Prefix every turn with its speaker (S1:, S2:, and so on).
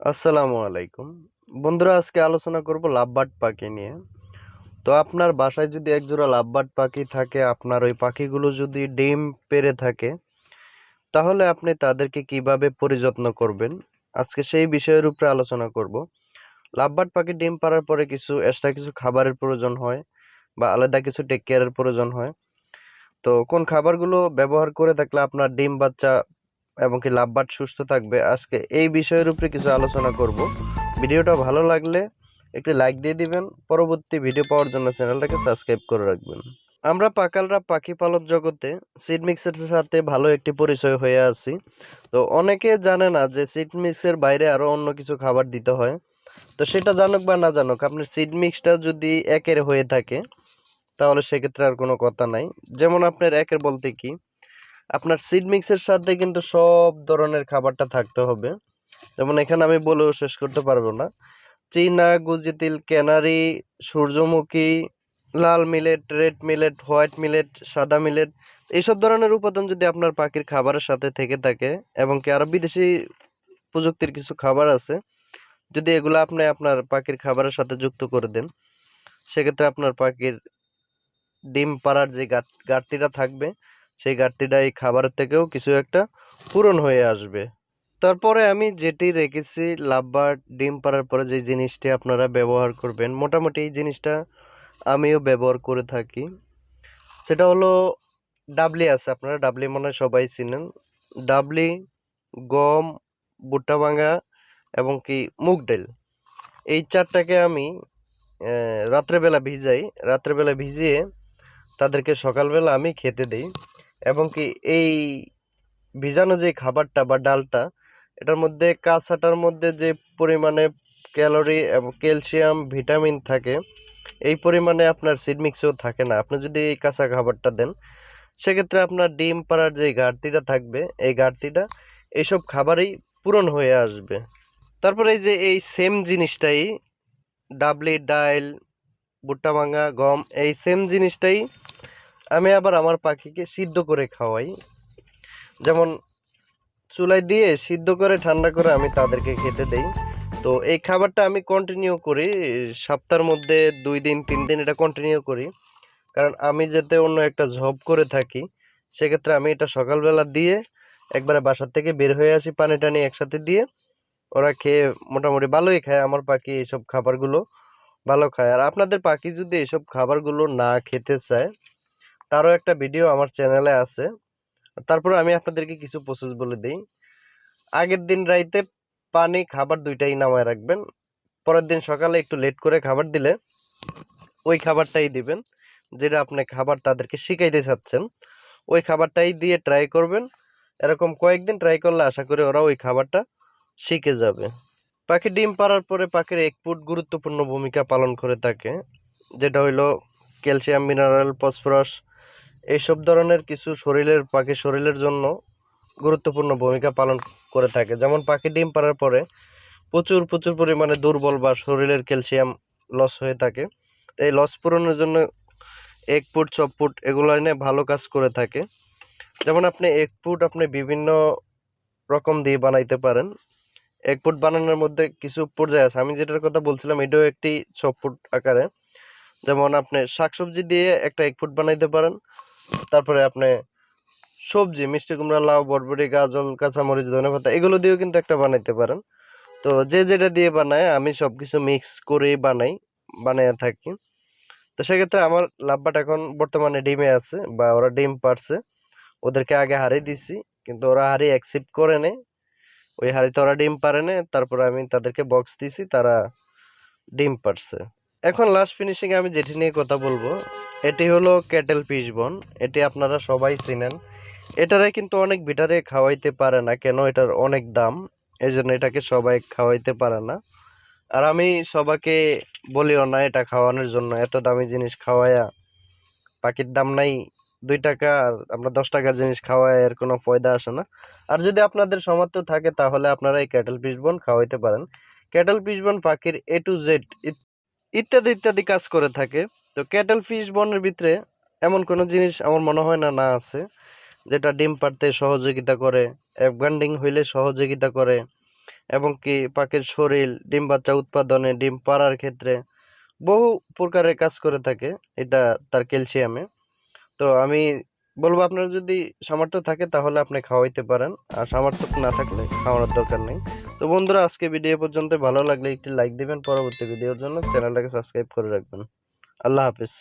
S1: আসসালামু আলাইকুম বন্ধুরা, আজকে আলোচনা করব লাভবার্ড পাখি নিয়ে। তো আপনার বাসায় যদি একজোড়া লাভবার্ড পাখি থাকে, আপনার ওই পাখিগুলো যদি ডিম পেড়ে থাকে, তাহলে আপনি তাদেরকে কিভাবে পরিযত্ন করবেন, আজকে সেই বিষয়ের উপরে আলোচনা করব। লাভবার্ড পাখি ডিম পাড়ার পরে এক্সট্রা কিছু খাবারের প্রয়োজন হয় বা আলাদা কিছু টেক কেয়ারের প্রয়োজন হয়। তো কোন খাবারগুলো ব্যবহার করে থাকলে আপনার ডিম বাচ্চা এবং কি লাভবার্ড সুস্থ থাকবে, আজকে এই বিষয়ের উপরে কিছু আলোচনা করব। ভিডিওটা ভালো লাগলে একটি লাইক দিয়ে দিবেন। পরবর্তী ভিডিও পাওয়ার জন্য চ্যানেলটাকে সাবস্ক্রাইব করে রাখবেন। আমরা পাকালরা পাখি পালক জগতে সিড মিক্সের সাথে ভালো একটি পরিচয় হয়ে আছি। তো অনেকে জানে না যে সিড মিক্সের বাইরে আরো অন্য কিছু খাবার দিতে হয়। তো সেটা জানুক বা না জানুক, আপনার সিড মিক্সটা যদি একের হয়ে থাকে, তাহলে সেক্ষেত্রে আর কোনো কথা নাই। যেমন আপনার একের বলতে কি, আপনার সিড মিক্সের সাথে কিন্তু সব ধরনের খাবারটা থাকতে হবে। যেমন এখানে আমি বলেও শেষ করতে পারবো না। চীনা, গুজিতিল, ক্যানারি, সূর্যমুখী, লাল millet, red millet, white millet, সাদা মিলেট, এইসব ধরনের উপাদান যদি আপনার পাখির খাবারের সাথে থেকে থাকে, এবং কি আরো বিদেশি প্রযুক্তির কিছু খাবার আছে, যদি এগুলো আপনি আপনার পাখির খাবারের সাথে যুক্ত করে দেন, সেক্ষেত্রে আপনার পাখির ডিম পাড়ার যে ঘাটতিটা থাকবে, সেই ঘাটতিটা এই খাবারের থেকেও কিছু একটা পূরণ হয়ে আসবে। তারপরে আমি যেটি রেখেছি, লাভবার্ড ডিম পাড়ার পরে যে জিনিসটি আপনারা ব্যবহার করবেন, মোটামুটি এই জিনিসটা আমিও ব্যবহার করে থাকি। সেটা হলো ডাবলি আছে, আপনারা ডাবলি মনে হয় সবাই চিনেন। ডাবলি, গম, ভুট্টা ভাঙা এবং কি মুগ ডাল, এই চারটাকে আমি রাত্রেবেলা ভিজাই। রাত্রেবেলা ভিজিয়ে তাদেরকে সকালবেলা আমি খেতে দিই। এবং কি এই ভিজানো যে খাবারটা বা ডালটা, এটার মধ্যে কাঁচাটার মধ্যে যে পরিমাণে ক্যালোরি এবং ক্যালসিয়াম ভিটামিন থাকে, এই পরিমাণে আপনার সিড মিক্সেও থাকে না। আপনি যদি এই কাঁচা খাবারটা দেন, সেক্ষেত্রে আপনার ডিম পাড়ার যে ঘাটতিটা থাকবে, এই ঘাটতিটা এইসব খাবারেই পূরণ হয়ে আসবে। তারপরে এই যে এই সেম জিনিসটাই, ডাবলি, ডাইল, ভুট্টা ভাঙা, গম, এই সেম জিনিসটাই আমি আবার আমার পাখিকে সিদ্ধ করে খাওয়াই। যেমন চুলায় দিয়ে সিদ্ধ করে ঠান্ডা করে আমি তাদেরকে খেতে দেই। তো এই খাবারটা আমি কন্টিনিউ করি সপ্তাহের মধ্যে 2 দিন 3 দিন, এটা কন্টিনিউ করি। কারণ আমি যাতে অন্য একটা জব করে থাকি, সেক্ষেত্রে আমি এটা সকালবেলা দিয়ে একবারে বাসার থেকে বের হয়ে আসি, পানি টানি একসাথে দিয়ে ওরা খেয়ে মোটামুটি ভালোই খায়। আমার পাখি এইসব খাবারগুলো ভালো খায়। আর আপনাদের পাখি যদি এইসব খাবারগুলো না খেতে চায়, তারও একটা ভিডিও আমার চ্যানেলে আছে। তারপরে আমি আপনাদেরকে কিছু প্রসেস বলে দিই। আগের দিন রাইতে পানি খাবার দুইটাই নামায় রাখবেন। পরের দিন সকালে একটু লেট করে খাবার দিলে ওই খাবারটাই দিবেন, যেটা আপনি খাবার তাদেরকে শিখাইতে চাচ্ছেন, ওই খাবারটাই দিয়ে ট্রাই করবেন। এরকম কয়েকদিন ট্রাই করলে আশা করি ওরা ওই খাবারটা শিখে যাবে। পাখি ডিম পাড়ার পরে পাখির এক ফুট গুরুত্বপূর্ণ ভূমিকা পালন করে থাকে, যেটা হইলো ক্যালসিয়াম, মিনারেল, ফসফরাস, এইসব ধরনের কিছু পাখির শরীরের জন্য গুরুত্বপূর্ণ ভূমিকা পালন করে থাকে। যেমন পাখি ডিম পাড়ার পরে প্রচুর প্রচুর পরিমাণে দুর্বল বা শরীরের ক্যালসিয়াম লস হয়ে থাকে। এই লস পূরণের জন্য এক ফুট, চপ ফুট এগুলো এনে ভালো কাজ করে থাকে। যেমন আপনি এক ফুট আপনি বিভিন্ন রকম দিয়ে বানাইতে পারেন। এক ফুট বানানোর মধ্যে কিছু পর্যায়ে আছে, আমি যেটার কথা বলছিলাম এটাও একটি চপ ফুট আকারে। যেমন আপনি শাকসবজি দিয়ে একটা এক ফুট বানাইতে পারেন। তারপরে আপনি সবজি, মিষ্টি কুমড়া, লাউ, বরবটি, গাজর, কাঁচামরিচ, ধনেপাতা, এগুলো দিয়েও কিন্তু একটা বানাইতে পারেন। তো যে যেটা দিয়ে বানায়, আমি সবকিছু মিক্স করেই বানাইয়া থাকি। তো সেক্ষেত্রে আমার লাভবাট এখন বর্তমানে ডিমে আছে বা ওরা ডিম পারছে। ওদেরকে আগে হারিয়ে দিছি, কিন্তু ওরা হারিয়ে অ্যাকসেপ্ট করে নেই। ওই হারিতে ওরা ডিম পারে না, তারপরে আমি তাদেরকে বক্স দিছি, তারা ডিম পারছে। এখন লাস্ট ফিনিশিং আমি যেটি নিয়ে কথা বলবো, এটি হলো ক্যাটেল ফিশ বন। এটি আপনারা সবাই চিনেন। এটারে কিন্তু অনেক বিটারে খাওয়াইতে পারে না, কেন? এটার অনেক দাম, এই জন্য এটাকে সবাই খাওয়াইতে পারে না। আর আমি সবাইকে বলিও না এটা খাওয়ানোর জন্য। এত দামি জিনিস খাওয়ায়া, পাখির দাম নাই 2 টাকা, আর আমরা 10 টাকার জিনিস খাওয়ায় এর কোনো ফয়দা আসে না। আর যদি আপনাদের সামর্থ্য থাকে, তাহলে আপনারা এই ক্যাটেল ফিশ বন খাওয়াইতে পারেন। ক্যাটেল ফিশ বন পাখির A to Z ইত্যাদি ইত্যাদি কাজ করে থাকে। তো ক্যাটেল ফিশ বনের ভিতরে এমন কোনো জিনিস আমার মনে হয় না না আছে, যেটা ডিম পাড়তে সহযোগিতা করে, এফগান্ডিং হইলে সহযোগিতা করে, এবং কি পাখির শরীর, ডিম বাচ্চা উৎপাদনে, ডিম পাড়ার ক্ষেত্রে বহু প্রকারের কাজ করে থাকে এটা তার ক্যালসিয়ামে। তো আমি বলবো আপনার যদি সামর্থ্য থাকে তাহলে আপনি খাওয়াইতে পারেন, আর সামর্থ্য না থাকলে খাওয়ানোর দরকার নেই। তো বন্ধুরা, আজকে ভিডিও পর্যন্ত, ভালো লাগলে একটি লাইক দিবেন, পরবর্তী ভিডিওর জন্য চ্যানেলটাকে সাবস্ক্রাইব করে রাখবেন। আল্লাহ হাফেজ।